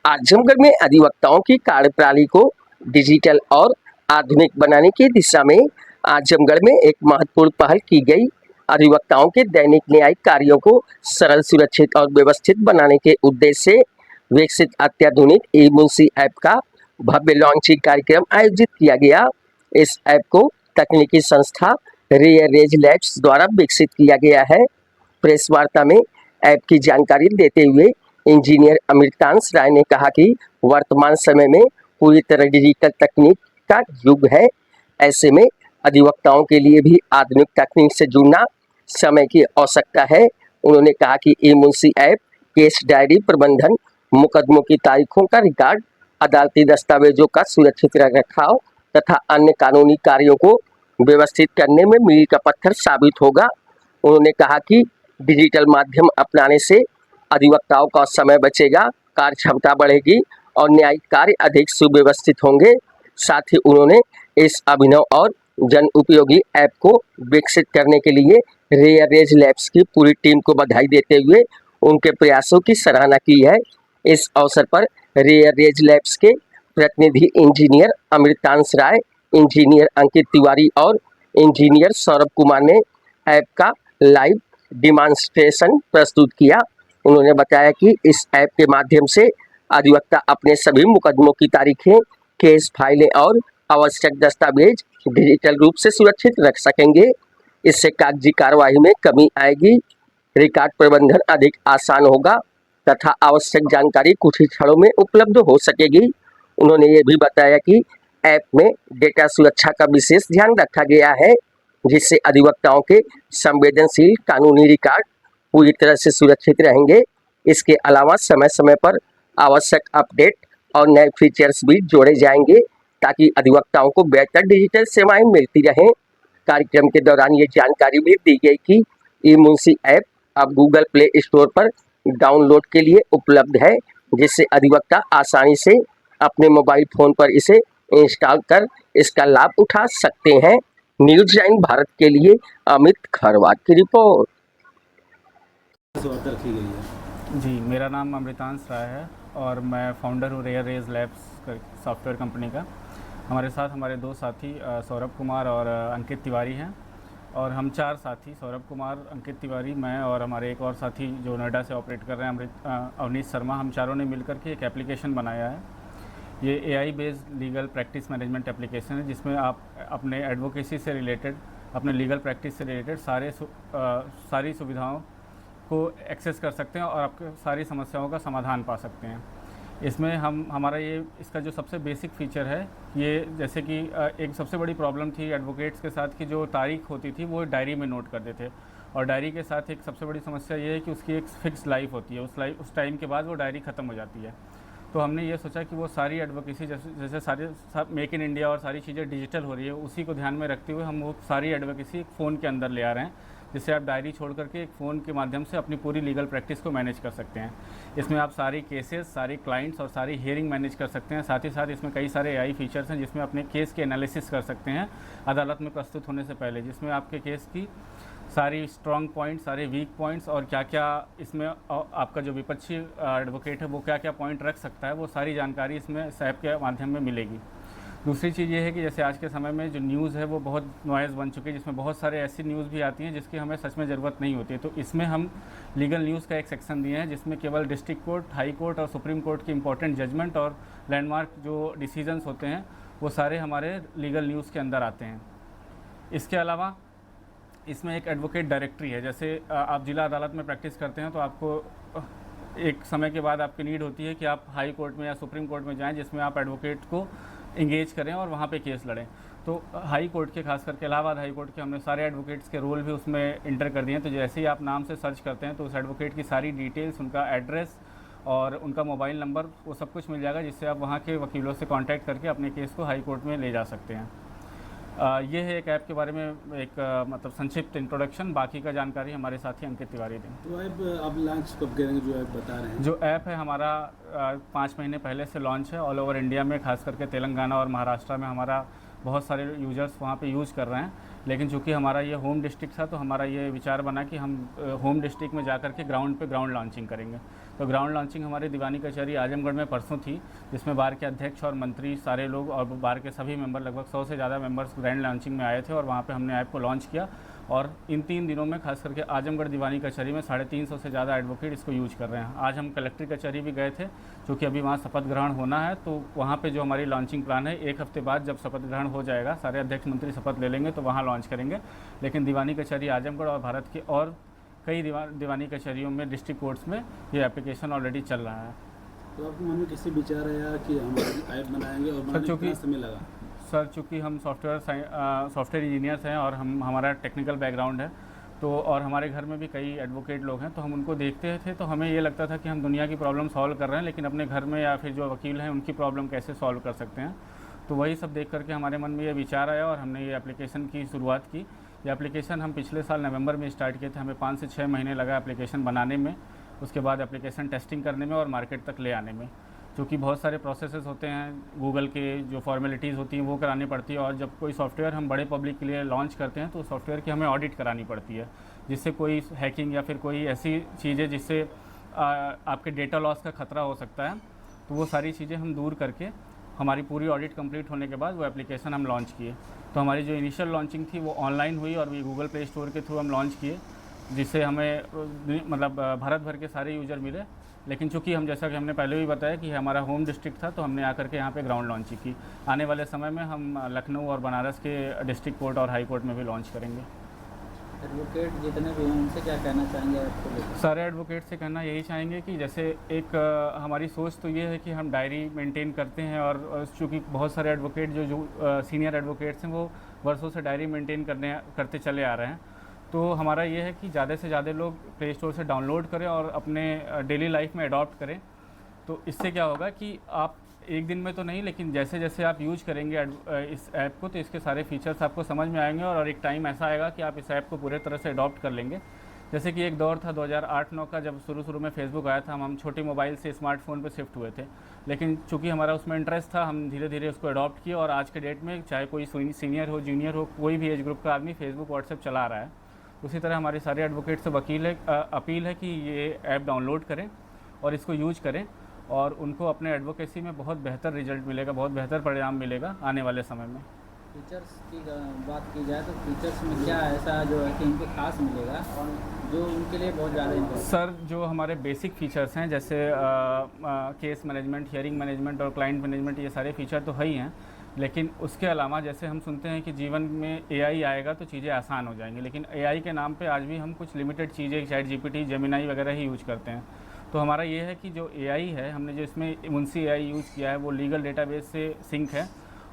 आजमगढ़ में अधिवक्ताओं की कार्यप्रणाली को डिजिटल और आधुनिक बनाने की दिशा में आजमगढ़ में एक महत्वपूर्ण पहल की गई। अधिवक्ताओं के दैनिक न्यायिक कार्यों को सरल, सुरक्षित और व्यवस्थित बनाने के उद्देश्य से विकसित अत्याधुनिक ई-मुंशी ऐप का भव्य लॉन्चिंग कार्यक्रम आयोजित किया गया। इस ऐप को तकनीकी संस्था रेयरेज लैब्स द्वारा विकसित किया गया है। प्रेस वार्ता में ऐप की जानकारी देते हुए इंजीनियर अमृतांश राय ने कहा कि वर्तमान समय में पूरी तरह डिजिटल तकनीक का युग है। ऐसे में अधिवक्ताओं के लिए भी आधुनिक तकनीक से जुड़ना समय की आवश्यकता है। उन्होंने कहा कि ई-मुंशी ऐप केस डायरी प्रबंधन, मुकदमों की तारीखों का रिकॉर्ड, अदालती दस्तावेजों का सुरक्षित रखरखाव तथा अन्य कानूनी कार्यों को व्यवस्थित करने में मील का पत्थर साबित होगा। उन्होंने कहा कि डिजिटल माध्यम अपनाने से अधिवक्ताओं का समय बचेगा, कार्य क्षमता बढ़ेगी और न्यायिक कार्य अधिक सुव्यवस्थित होंगे। साथ ही उन्होंने इस अभिनव और जन उपयोगी ऐप को विकसित करने के लिए रेयरेज लैब्स की पूरी टीम को बधाई देते हुए उनके प्रयासों की सराहना की है। इस अवसर पर रेयरेज लैब्स के प्रतिनिधि इंजीनियर अमृतांश राय, इंजीनियर अंकित तिवारी और इंजीनियर सौरभ कुमार ने ऐप का लाइव डिमॉन्स्ट्रेशन प्रस्तुत किया। उन्होंने बताया कि इस ऐप के माध्यम से अधिवक्ता अपने सभी मुकदमों की तारीखें, केस फाइलें और आवश्यक दस्तावेज डिजिटल रूप से सुरक्षित रख सकेंगे। इससे कागजी कार्रवाई में कमी आएगी, रिकॉर्ड प्रबंधन अधिक आसान होगा तथा आवश्यक जानकारी कुछ ही क्षणों में उपलब्ध हो सकेगी। उन्होंने ये भी बताया कि ऐप में डेटा सुरक्षा का विशेष ध्यान रखा गया है, जिससे अधिवक्ताओं के संवेदनशील कानूनी रिकॉर्ड पूरी तरह से सुरक्षित रहेंगे। इसके अलावा समय समय पर आवश्यक अपडेट और नए फीचर्स भी जोड़े जाएंगे ताकि अधिवक्ताओं को बेहतर डिजिटल सेवाएं मिलती रहें। कार्यक्रम के दौरान ये जानकारी भी दी गई कि ई-मुंशी ऐप अब गूगल प्ले स्टोर पर डाउनलोड के लिए उपलब्ध है, जिससे अधिवक्ता आसानी से अपने मोबाइल फोन पर इसे इंस्टॉल कर इसका लाभ उठा सकते हैं। न्यूज़ 9 भारत के लिए अमित खरवाट की रिपोर्ट। जी, मेरा नाम अमृतांश राय है और मैं फाउंडर हूँ रेयरेज लैब्स सॉफ्टवेयर कंपनी का। हमारे साथ हमारे दो साथी सौरभ कुमार और अंकित तिवारी हैं और हम चार साथी सौरभ कुमार, अंकित तिवारी, मैं और हमारे एक और साथी जो नोएडा से ऑपरेट कर रहे हैं अवनीश शर्मा, हम चारों ने मिलकर के एक एप्लीकेशन बनाया है। ये AI based legal practice management application है, जिसमें आप अपने एडवोकेसी से रिलेटेड, अपने लीगल प्रैक्टिस से रिलेटेड सारी सुविधाओं को एक्सेस कर सकते हैं और आपके सारी समस्याओं का समाधान पा सकते हैं। इसमें हमारा इसका जो सबसे बेसिक फ़ीचर है, ये जैसे कि एक सबसे बड़ी प्रॉब्लम थी एडवोकेट्स के साथ कि जो तारीख होती थी वो डायरी में नोट करते थे और डायरी के साथ एक सबसे बड़ी समस्या ये है कि उसकी एक फ़िक्स लाइफ होती है, उस टाइम के बाद वो डायरी ख़त्म हो जाती है। तो हमने ये सोचा कि वो सारी एडवोकेसी जैसे सारे मेक इन इंडिया और सारी चीज़ें डिजिटल हो रही है, उसी को ध्यान में रखते हुए हम वो सारी एडवोकेसी एक फ़ोन के अंदर ले आ रहे हैं, जिससे आप डायरी छोड़ करके एक फ़ोन के माध्यम से अपनी पूरी लीगल प्रैक्टिस को मैनेज कर सकते हैं। इसमें आप सारी केसेस, सारी क्लाइंट्स और सारी हियरिंग मैनेज कर सकते हैं। साथ ही साथ इसमें कई सारे एआई फीचर्स हैं जिसमें अपने केस के एनालिसिस कर सकते हैं अदालत में प्रस्तुत होने से पहले, जिसमें आपके केस की सारी स्ट्रॉन्ग पॉइंट्स, सारे वीक पॉइंट्स और क्या क्या इसमें आपका जो विपक्षी एडवोकेट है वो क्या क्या पॉइंट रख सकता है, वो सारी जानकारी इसमें इस ऐप के माध्यम में मिलेगी। दूसरी चीज़ ये है कि जैसे आज के समय में जो न्यूज़ है वो बहुत नॉइज़ बन चुकी है, जिसमें बहुत सारे ऐसी न्यूज़ भी आती हैं जिसकी हमें सच में ज़रूरत नहीं होती है। तो इसमें हम लीगल न्यूज़ का एक सेक्शन दिए हैं जिसमें केवल डिस्ट्रिक्ट कोर्ट, हाई कोर्ट और सुप्रीम कोर्ट की इंपॉर्टेंट जजमेंट और लैंडमार्क जो डिसीजंस होते हैं वो सारे हमारे लीगल न्यूज़ के अंदर आते हैं। इसके अलावा इसमें एक एडवोकेट डायरेक्टरी है। जैसे आप जिला अदालत में प्रैक्टिस करते हैं तो आपको एक समय के बाद आपकी नीड होती है कि आप हाई कोर्ट में या सुप्रीम कोर्ट में जाएं, जिसमें आप एडवोकेट को इंगेज करें और वहाँ पे केस लड़ें। तो हाई कोर्ट के, खास करके इलाहाबाद हाई कोर्ट के, हमने सारे एडवोकेट्स के रोल भी उसमें इंटर कर दिए हैं। तो जैसे ही आप नाम से सर्च करते हैं तो उस एडवोकेट की सारी डिटेल्स, उनका एड्रेस और उनका मोबाइल नंबर, वो सब कुछ मिल जाएगा, जिससे आप वहाँ के वकीलों से कॉन्टैक्ट करके अपने केस को हाई कोर्ट में ले जा सकते हैं। ये है एक ऐप के बारे में एक मतलब संक्षिप्त इंट्रोडक्शन। बाकी का जानकारी हमारे साथी अंकित तिवारी दें। तो ऐप आप लॉन्च कब करेंगे जो ऐप बता रहे हैं? जो ऐप है हमारा 5 महीने पहले से लॉन्च है ऑल ओवर इंडिया में, खास करके तेलंगाना और महाराष्ट्र में हमारा बहुत सारे यूज़र्स वहाँ पे यूज़ कर रहे हैं। लेकिन चूंकि हमारा ये होम डिस्ट्रिक्ट था तो हमारा ये विचार बना कि हम होम डिस्ट्रिक्ट में जाकर के ग्राउंड लॉन्चिंग करेंगे। तो ग्राउंड लॉन्चिंग हमारी दीवानी कचहरी आजमगढ़ में परसों थी, जिसमें बार के अध्यक्ष और मंत्री सारे लोग और बार के सभी मेंबर, लगभग 100 से ज़्यादा मेंबर्स ग्रैंड लॉन्चिंग में आए थे और वहाँ पे हमने ऐप को लॉन्च किया। और इन 3 दिनों में खास करके आजमगढ़ दीवानी कचहरी में 350 से ज़्यादा एडवोकेट इसको यूज कर रहे हैं। आज हम कलेक्ट्रेट कचहरी भी गए थे, क्योंकि अभी वहाँ शपथ ग्रहण होना है, तो वहाँ पे जो हमारी लॉन्चिंग प्लान है, 1 हफ्ते बाद जब शपथ ग्रहण हो जाएगा, सारे अध्यक्ष मंत्री शपथ ले लेंगे तो वहाँ लॉन्च करेंगे। लेकिन दीवानी कचहरी आजमगढ़ और भारत के और कई दीवानी कचहरियों में, डिस्ट्रिक्ट कोर्ट्स में ये एप्लीकेशन ऑलरेडी चल रहा है। तो आपके मन में किसी विचार आया कि हम ऐप बनाएंगे और बनाने में कितना समय लगा? सर, चूँकि हम सॉफ्टवेयर इंजीनियर्स हैं और हमारा टेक्निकल बैकग्राउंड है, तो और हमारे घर में भी कई एडवोकेट लोग हैं, तो हम उनको देखते थे तो हमें ये लगता था कि हम दुनिया की प्रॉब्लम सॉल्व कर रहे हैं, लेकिन अपने घर में या फिर जो वकील हैं उनकी प्रॉब्लम कैसे सॉल्व कर सकते हैं। तो वही सब देख करके हमारे मन में ये विचार आया और हमने ये एप्लीकेशन की शुरुआत की। ये एप्लीकेशन हम पिछले साल नवंबर में स्टार्ट किए थे। हमें 5 से 6 महीने लगा एप्लीकेशन बनाने में, उसके बाद एप्लीकेशन टेस्टिंग करने में और मार्केट तक ले आने में। क्योंकि बहुत सारे प्रोसेसेस होते हैं, गूगल के जो फॉर्मेलिटीज़ होती हैं वो करानी पड़ती है, और जब कोई सॉफ्टवेयर हम बड़े पब्लिक के लिए लॉन्च करते हैं तो सॉफ्टवेयर की हमें ऑडिट करानी पड़ती है, जिससे कोई हैकिंग या फिर कोई ऐसी चीज़ें जिससे आपके डेटा लॉस का खतरा हो सकता है, तो वो सारी चीज़ें हम दूर करके हमारी पूरी ऑडिट कंप्लीट होने के बाद वो एप्लीकेशन हम लॉन्च किए। तो हमारी जो इनिशियल लॉन्चिंग थी वो ऑनलाइन हुई और ये गूगल प्ले स्टोर के थ्रू हम लॉन्च किए, जिससे हमें मतलब भारत भर के सारे यूज़र मिले। लेकिन चूंकि हम, जैसा कि हमने पहले भी बताया कि हमारा होम डिस्ट्रिक्ट था, तो हमने आकर के यहाँ पे ग्राउंड लॉन्चिंग की। आने वाले समय में हम लखनऊ और बनारस के डिस्ट्रिक्ट कोर्ट और हाई कोर्ट में भी लॉन्च करेंगे। एडवोकेट जितने भी हैं उनसे क्या कहना चाहेंगे आपको लेकर? सारे एडवोकेट से कहना यही चाहेंगे कि जैसे एक हमारी सोच तो ये है कि हम डायरी मेंटेन करते हैं, और चूँकि बहुत सारे एडवोकेट जो सीनियर एडवोकेट्स हैं वो वर्षों से डायरी मेंटेन करते चले आ रहे हैं। तो हमारा ये है कि ज़्यादा से ज़्यादा लोग प्ले स्टोर से डाउनलोड करें और अपने डेली लाइफ में अडॉप्ट करें। तो इससे क्या होगा कि आप एक दिन में तो नहीं, लेकिन जैसे जैसे आप यूज करेंगे इस ऐप को, तो इसके सारे फीचर्स आपको समझ में आएंगे और एक टाइम ऐसा आएगा कि आप इस ऐप को पूरे तरह से अडॉप्ट कर लेंगे। जैसे कि एक दौर था 2008-9 का, जब शुरू में फेसबुक आया था, हम छोटे मोबाइल से स्मार्टफोन पे शिफ्ट हुए थे, लेकिन चूंकि हमारा उसमें इंटरेस्ट था, हम धीरे धीरे उसको अडॉप्ट किए और आज के डेट में चाहे कोई सीनियर हो, जूनियर हो, कोई भी एज ग्रुप का आदमी फेसबुक व्हाट्सएप चला रहा है। उसी तरह हमारे सारे एडवोकेट से अपील है कि ये ऐप डाउनलोड करें और इसको यूज करें, और उनको अपने एडवोकेसी में बहुत बेहतर रिजल्ट मिलेगा, बहुत बेहतर परिणाम मिलेगा आने वाले समय में। फीचर्स की बात की जाए तो फीचर्स में क्या ऐसा जो है कि इनको खास मिलेगा और जो उनके लिए बहुत ज़्यादा इम्पोर्टेंट? सर, जो हमारे बेसिक फीचर्स हैं, जैसे केस मैनेजमेंट, हियरिंग मैनेजमेंट और क्लाइंट मैनेजमेंट, ये सारे फीचर तो है ही हैं, लेकिन उसके अलावा जैसे हम सुनते हैं कि जीवन में AI आएगा तो चीज़ें आसान हो जाएंगी, लेकिन AI के नाम पे आज भी हम कुछ लिमिटेड चीज़ें, चैट GPT, जेमिनाई वगैरह ही यूज करते हैं। तो हमारा ये है कि जो AI है, हमने जो इसमें मुंशी AI यूज़ किया है, वो लीगल डेटाबेस से सिंक है,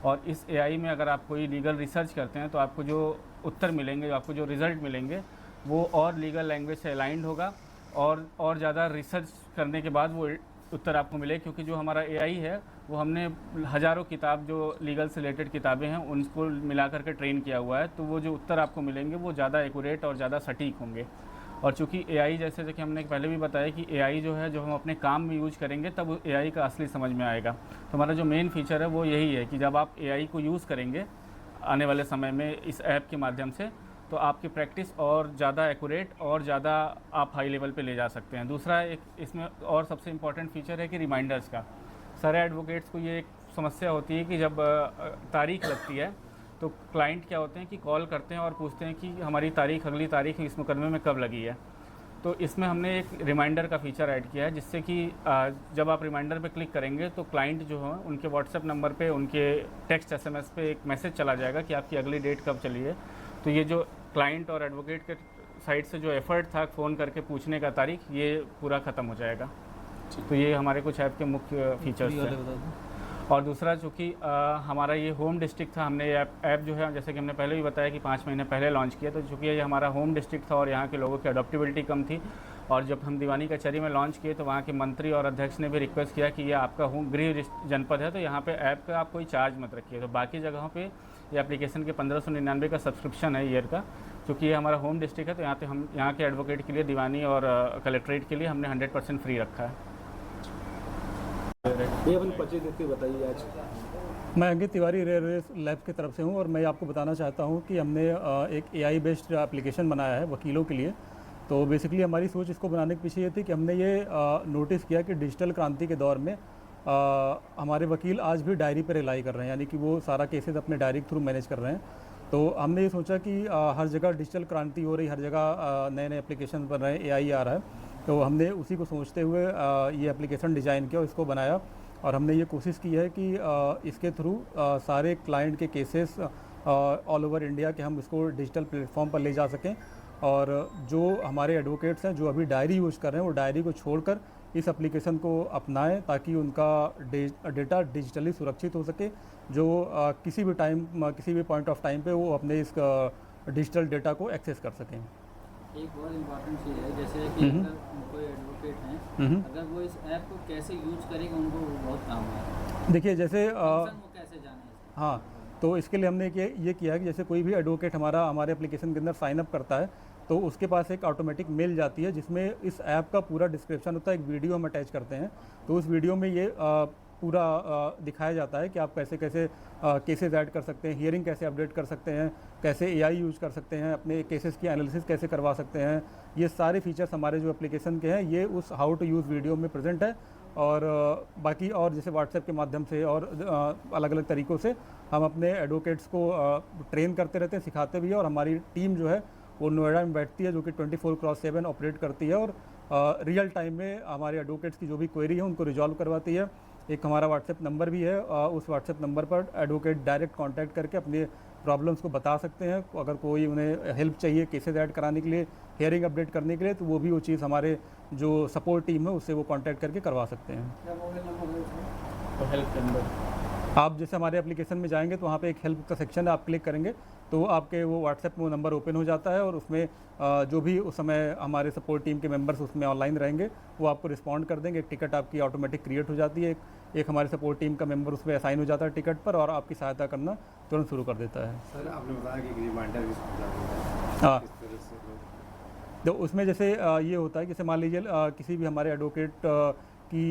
और इस AI में अगर आप कोई लीगल रिसर्च करते हैं तो आपको जो उत्तर मिलेंगे, आपको जो रिज़ल्ट मिलेंगे, वो और लीगल लैंग्वेज से अलाइंड होगा, और ज़्यादा रिसर्च करने के बाद वो उत्तर आपको मिले। क्योंकि जो हमारा AI है वो हमने हज़ारों किताब, जो लीगल से रिलेटेड किताबें हैं, उनको मिला करके ट्रेन किया हुआ है, तो वो जो उत्तर आपको मिलेंगे वो ज़्यादा एक्यूरेट और ज़्यादा सटीक होंगे। और चूँकि AI, जैसे कि हमने पहले भी बताया कि AI जो है, जो हम अपने काम में यूज़ करेंगे तब AI का असली समझ में आएगा। तो हमारा जो मेन फीचर है वो यही है कि जब आप AI को यूज़ करेंगे आने वाले समय में इस ऐप के माध्यम से, तो आपकी प्रैक्टिस और ज़्यादा एक्यूरेट और ज़्यादा आप हाई लेवल पे ले जा सकते हैं। दूसरा एक इसमें और सबसे इम्पॉर्टेंट फीचर है कि रिमाइंडर्स का। सारे एडवोकेट्स को ये एक समस्या होती है कि जब तारीख लगती है तो क्लाइंट क्या होते हैं कि कॉल करते हैं और पूछते हैं कि हमारी तारीख, अगली तारीख इस मुकदमे में कब लगी है। तो इसमें हमने एक रिमाइंडर का फीचर ऐड किया है, जिससे कि जब आप रिमाइंडर पे क्लिक करेंगे तो क्लाइंट जो है उनके व्हाट्सएप नंबर पे, उनके टेक्स्ट SMS पे एक मैसेज चला जाएगा कि आपकी अगली डेट कब चली है। तो ये जो क्लाइंट और एडवोकेट के साइड से जो एफर्ट था फ़ोन करके पूछने का तारीख, ये पूरा ख़त्म हो जाएगा। तो ये हमारे कुछ ऐप के मुख्य फीचर्स हैं। और दूसरा, चूँकि हमारा ये होम डिस्ट्रिक्ट था, हमने ऐप जो है, जैसे कि हमने पहले भी बताया कि 5 महीने पहले लॉन्च किया, तो चूँकि ये हमारा होम डिस्ट्रिक्ट था और यहाँ के लोगों की अडॉप्टेबिलिटी कम थी, और जब हम दीवानी कचहरी में लॉन्च किए तो वहाँ के मंत्री और अध्यक्ष ने भी रिक्वेस्ट किया कि ये आपका होम गृह जनपद है, तो यहाँ पे ऐप का आप कोई चार्ज मत रखिए। तो बाकी जगहों पे ये एप्लीकेशन के 1599 का सब्सक्रिप्शन है ईयर का। क्योंकि ये हमारा होम डिस्ट्रिक्ट है तो यहाँ पे हम यहाँ के एडवोकेट के लिए, दीवानी और कलेक्ट्रेट के लिए हमने 100% फ्री रखा है। ये अपनी पर्ची देख के बताइए आज। मैं Ankit Tiwari rare race labs की तरफ से हूं और मैं आपको बताना चाहता हूं कि हमने एक एआई बेस्ड एप्लीकेशन बनाया है वकीलों के लिए। तो बेसिकली हमारी सोच इसको बनाने के पीछे ये थी कि हमने ये नोटिस किया कि डिजिटल क्रांति के दौर में हमारे वकील आज भी डायरी पर रिलाई कर रहे हैं, यानी कि वो सारा केसेस अपने डायरी के थ्रू मैनेज कर रहे हैं। तो हमने ये सोचा कि हर जगह डिजिटल क्रांति हो रही, हर जगह नए नए एप्लीकेशन बन रहे हैं, एआई आ रहा है, तो हमने उसी को सोचते हुए ये एप्लीकेशन डिज़ाइन किया और इसको बनाया। और हमने ये कोशिश की है कि इसके थ्रू सारे क्लाइंट के केसेस ऑल ओवर इंडिया के हम इसको डिजिटल प्लेटफॉर्म पर ले जा सकें, और जो हमारे एडवोकेट्स हैं जो अभी डायरी यूज़ कर रहे हैं वो डायरी को छोड़कर इस एप्लीकेशन को अपनाएं, ताकि उनका डेटा डिजिटली सुरक्षित हो सके, जो किसी भी टाइम किसी भी पॉइंट ऑफ टाइम पे वो अपने इस डिजिटल डेटा को एक्सेस कर सकें। एक बहुत इम्पोर्टेंट चीज़ है, जैसे कि अगर कोई एडवोकेट हैं, अगर वो इस ऐप को कैसे यूज करेगा उनको वो बहुत काम है। देखिए जैसे वो कैसे जाने इसका? हाँ, तो इसके लिए हमने ये किया है कि जैसे कोई भी एडवोकेट हमारे एप्लीकेशन के अंदर साइन अप करता है तो उसके पास एक ऑटोमेटिक मेल जाती है जिसमें इस ऐप का पूरा डिस्क्रिप्शन होता है, एक वीडियो हम अटैच करते हैं। तो उस वीडियो में ये पूरा दिखाया जाता है कि आप कैसे कैसे केसेस ऐड कर सकते हैं, हियरिंग कैसे अपडेट कर सकते हैं, कैसे एआई यूज़ कर सकते हैं, अपने केसेस की एनालिसिस कैसे करवा सकते हैं। ये सारे फीचर्स हमारे जो एप्लीकेशन के हैं ये उस हाउ टू यूज़ वीडियो में प्रेजेंट है। और बाकी और जैसे व्हाट्सएप के माध्यम से और अलग अलग तरीक़ों से हम अपने एडवोकेट्स को ट्रेन करते रहते हैं, सिखाते भी हैं। और हमारी टीम जो है वो नोएडा में बैठती है, जो कि 24/7 ऑपरेट करती है और रियल टाइम में हमारे एडवोकेट्स की जो भी क्वेरी है उनको रिजॉल्व करवाती है। एक हमारा व्हाट्सएप नंबर भी है, उस व्हाट्सएप नंबर पर एडवोकेट डायरेक्ट कांटेक्ट करके अपने प्रॉब्लम्स को बता सकते हैं। अगर कोई उन्हें हेल्प चाहिए केसेस ऐड कराने के लिए, हियरिंग अपडेट करने के लिए, तो वो भी वो चीज़ हमारे जो सपोर्ट टीम है उससे वो कांटेक्ट करके करवा सकते हैं। तो हेल्प नंबर आप जैसे हमारे एप्लीकेशन में जाएंगे तो वहाँ पे एक हेल्प का सेक्शन है, आप क्लिक करेंगे तो आपके वो व्हाट्सएप में नंबर ओपन हो जाता है और उसमें जो भी उस समय हमारे सपोर्ट टीम के मेंबर्स उसमें ऑनलाइन रहेंगे वो आपको रिस्पॉन्ड कर देंगे। एक टिकट आपकी ऑटोमेटिक क्रिएट हो जाती है, एक हमारे सपोर्ट टीम का मेंबर उसमें असाइन हो जाता है टिकट पर और आपकी सहायता करना तुरंत शुरू कर देता है। सर आपने बताया कि रिमाइंडर भी हाँ, किस तरह से लोग तो उसमें जैसे ये होता है, जैसे मान लीजिए किसी भी हमारे एडवोकेट की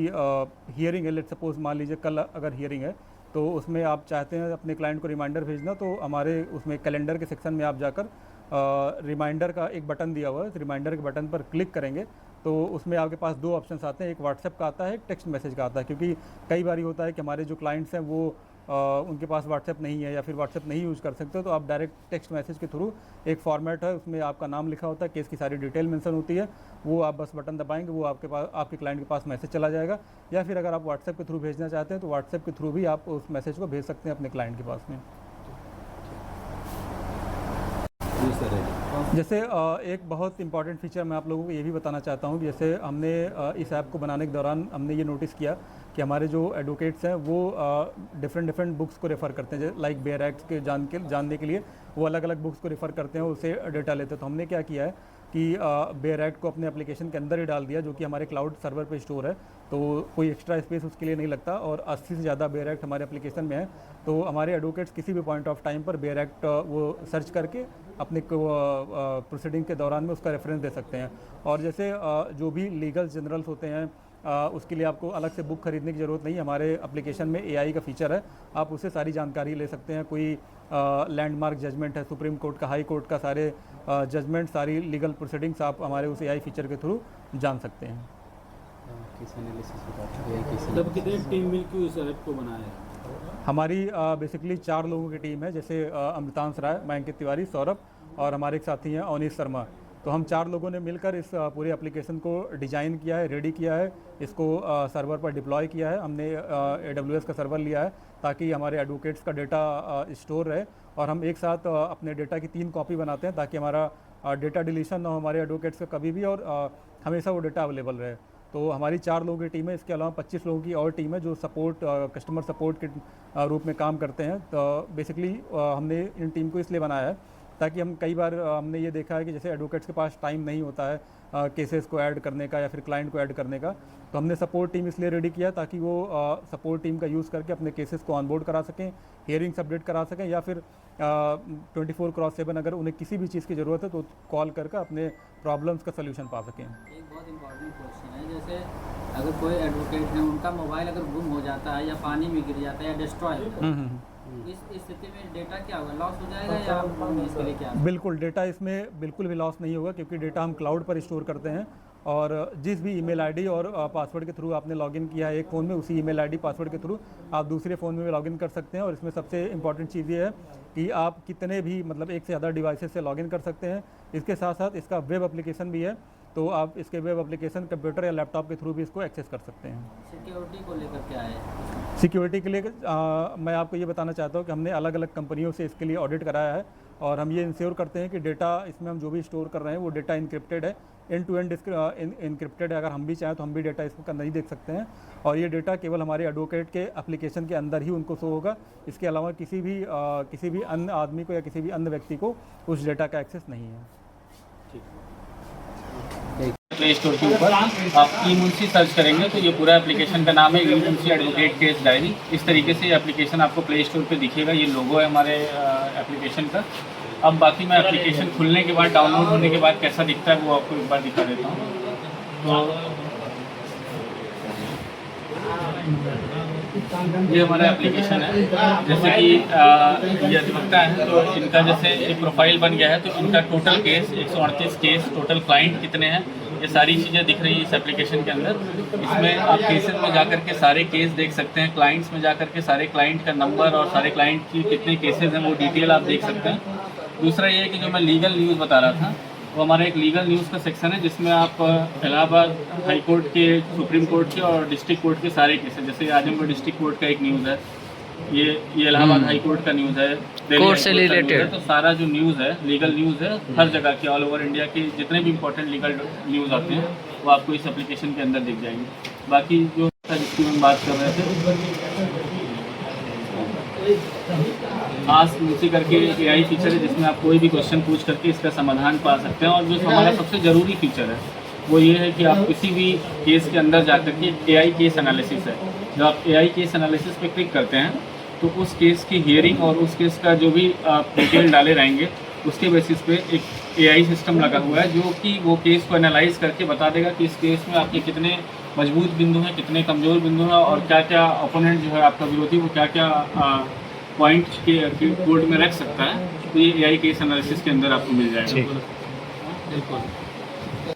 हियरिंग है, लेट सपोज मान लीजिए कल अगर हियरिंग है तो उसमें आप चाहते हैं अपने क्लाइंट को रिमाइंडर भेजना, तो हमारे उसमें कैलेंडर के सेक्शन में आप जाकर रिमाइंडर का एक बटन दिया हुआ है, रिमाइंडर के बटन पर क्लिक करेंगे तो उसमें आपके पास दो ऑप्शंस आते हैं, एक व्हाट्सएप का आता है, एक टेक्स्ट मैसेज का आता है। क्योंकि कई बार होता है कि हमारे जो क्लाइंट्स हैं वो उनके पास व्हाट्सएप नहीं है या फिर व्हाट्सएप नहीं यूज़ कर सकते, तो आप डायरेक्ट टेक्स्ट मैसेज के थ्रू एक फॉर्मेट है, उसमें आपका नाम लिखा होता है, केस की सारी डिटेल मेंशन होती है, वो आप बस बटन दबाएंगे, वो आपके क्लाइंट के पास मैसेज चला जाएगा। या फिर अगर आप व्हाट्सएप के थ्रू भेजना चाहते हैं तो व्हाट्सएप के थ्रू भी आप उस मैसेज को भेज सकते हैं अपने क्लाइंट के पास में। जैसे एक बहुत इंपॉर्टेंट फीचर मैं आप लोगों को ये भी बताना चाहता हूँ कि जैसे हमने इस ऐप को बनाने के दौरान हमने ये नोटिस किया कि हमारे जो एडवोकेट्स हैं वो डिफरेंट बुक्स को रेफ़र करते हैं, लाइक बेयर एक्ट के जानने के लिए वो अलग अलग बुक्स को रेफ़र करते हैं, उससे डेटा लेते हैं। तो हमने क्या किया है कि बेयर एक्ट को अपने एप्लीकेशन के अंदर ही डाल दिया, जो कि हमारे क्लाउड सर्वर पे स्टोर है, तो कोई एक्स्ट्रा स्पेस उसके लिए नहीं लगता और 80 से ज़्यादा बेयर एक्ट हमारे एप्लीकेशन में है। तो हमारे एडवोकेट्स किसी भी पॉइंट ऑफ टाइम पर बेयर एक्ट वो सर्च करके अपने प्रोसीडिंग के दौरान में उसका रेफरेंस दे सकते हैं। और जैसे जो भी लीगल जनरल्स होते हैं उसके लिए आपको अलग से बुक खरीदने की ज़रूरत नहीं। हमारे एप्लीकेशन में एआई का फीचर है, आप उससे सारी जानकारी ले सकते हैं। कोई लैंडमार्क जजमेंट है, सुप्रीम कोर्ट का, हाई कोर्ट का, सारे जजमेंट, सारी लीगल प्रोसीडिंग्स आप हमारे उस एआई फीचर के थ्रू जान सकते हैं। तब कितने टीम मिलकर इस ऐप को बनाया है? हमारी बेसिकली 4 लोगों की टीम है, जैसे अमृतांश राय, मैं अंकित तिवारी, सौरभ और हमारे एक साथी हैं अवनीश शर्मा। तो हम 4 लोगों ने मिलकर इस पूरे एप्लीकेशन को डिज़ाइन किया है, रेडी किया है, इसको सर्वर पर डिप्लॉय किया है। हमने AWS का सर्वर लिया है ताकि हमारे एडवोकेट्स का डेटा स्टोर रहे और हम एक साथ अपने डेटा की 3 कॉपी बनाते हैं ताकि हमारा डेटा डिलीशन ना हो हमारे एडवोकेट्स का कभी भी और हमेशा वो डेटा अवेलेबल रहे। तो हमारी 4 लोगों की टीम है, इसके अलावा 25 लोगों की और टीम है जो सपोर्ट कस्टमर सपोर्ट के रूप में काम करते हैं। तो बेसिकली हमने इन टीम को इसलिए बनाया है ताकि हम कई बार हमने ये देखा है कि जैसे एडवोकेट्स के पास टाइम नहीं होता है केसेस को ऐड करने का या फिर क्लाइंट को ऐड करने का, तो हमने सपोर्ट टीम इसलिए रेडी किया ताकि वो सपोर्ट टीम का यूज़ करके अपने केसेस को ऑनबोर्ड करा सकें, हियरिंग्स अपडेट करा सकें या फिर 24/7 अगर उन्हें किसी भी चीज़ की ज़रूरत है तो कॉल करके अपने प्रॉब्लम्स का सलूशन पा सकें। एक बहुत इंपॉर्टेंट क्वेश्चन है, जैसे अगर कोई एडवोकेट है उनका मोबाइल अगर गुम हो जाता है या पानी में गिर जाता है या डिस्ट्रॉय होता है, इस स्थिति में डेटा क्या होगा, लॉस हो जाएगा या इसके लिए क्या? बिल्कुल, डेटा इसमें बिल्कुल भी लॉस नहीं होगा, क्योंकि डेटा हम क्लाउड पर स्टोर करते हैं और जिस भी ईमेल आईडी और पासवर्ड के थ्रू आपने लॉगिन किया है एक फ़ोन में, उसी ईमेल आईडी पासवर्ड के थ्रू आप दूसरे फ़ोन में भी लॉगिन कर सकते हैं। और इसमें सबसे इंपॉर्टेंट चीज़ ये है कि आप कितने भी मतलब एक से ज़्यादा डिवाइसेस से लॉगिन कर सकते हैं। इसके साथ साथ इसका वेब एप्लीकेशन भी है, तो आप इसके वेब एप्लीकेशन कंप्यूटर या लैपटॉप के थ्रू भी इसको एक्सेस कर सकते हैं। सिक्योरिटी को लेकर क्या है? सिक्योरिटी के लिए मैं आपको ये बताना चाहता हूँ कि हमने अलग अलग कंपनियों से इसके लिए ऑडिट कराया है और हम ये इंश्योर करते हैं कि डेटा इसमें हम जो भी स्टोर कर रहे हैं वो डेटा इनक्रिप्टेड है, एंड टू एंड इनक्रिप्टेड है। अगर हम भी चाहें तो हम भी डेटा इसको नहीं देख सकते हैं और ये डेटा केवल हमारे एडवोकेट के एप्लीकेशन के अंदर ही उनको शो होगा। इसके अलावा किसी भी अन्य आदमी को या किसी भी अन्य व्यक्ति को उस डेटा का एक्सेस नहीं है। प्ले स्टोर के ऊपर आप ई मुंशी सर्च करेंगे तो ये पूरा एप्लीकेशन का नाम है ई मुंशी एडवोकेट केस डायरी। इस तरीके से ये एप्लीकेशन आपको प्ले स्टोर पे दिखेगा, ये लोगो है हमारे एप्लीकेशन का। अब बाकी मैं एप्लीकेशन खुलने के बाद, डाउनलोड होने के बाद कैसा दिखता है वो आपको एक बार दिखा देता हूँ। तो ये हमारा एप्लीकेशन है, जैसे कि ये अधिवक्ता है तो इनका जैसे एक प्रोफाइल बन गया है, तो इनका total case 138 case, total client कितने हैं, ये सारी चीज़ें दिख रही है इस एप्लीकेशन के अंदर। इसमें आप केसेस में जाकर के सारे केस देख सकते हैं, क्लाइंट्स में जाकर के सारे क्लाइंट का नंबर और सारे क्लाइंट की कितने केसेस हैं वो डिटेल आप देख सकते हैं। दूसरा ये है कि जो मैं लीगल न्यूज़ बता रहा था वो हमारा एक लीगल न्यूज़ का सेक्शन है, जिसमें आप इलाहाबाद हाई कोर्ट के, सुप्रीम कोर्ट के और डिस्ट्रिक्ट कोर्ट के सारे केसेस, जैसे आजमगढ़ डिस्ट्रिक्ट कोर्ट का एक न्यूज़ है, ये इलाहाबाद हाई कोर्ट का न्यूज़ है, कोर्ट से रिलेटेड। तो सारा जो न्यूज़ है, लीगल न्यूज़ है, हर जगह के ऑल ओवर इंडिया के जितने भी इंपॉर्टेंट लीगल न्यूज़ आते हैं वो आपको इस एप्लीकेशन के अंदर दिख जाएंगे। बाकी जो जिसकी हम बात कर रहे थे, आस्क मुंशी करके एक AI फीचर है जिसमें आप कोई भी क्वेश्चन पूछ करके इसका समाधान पा सकते हैं। और जो हमारा सबसे ज़रूरी फीचर है वो ये है कि आप किसी भी केस के अंदर जा कर के AI केस एनालिसिस है, जब आप AI केस एनालिसिस पे क्लिक करते हैं तो उस केस की हियरिंग और उस केस का जो भी आप डिटेल डाले रहेंगे उसके बेसिस पे एक AI सिस्टम लगा हुआ है जो कि वो केस को एनालाइज करके बता देगा कि इस केस में आपके कितने मजबूत बिंदु हैं, कितने कमज़ोर बिंदु हैं और क्या क्या ओपोनेंट जो है आपका विरोधी वो क्या क्या पॉइंट के कोर्ट में रख सकता है। तो ये AI केस एनालिसिस के अंदर आपको मिल जाएगा। बिल्कुल।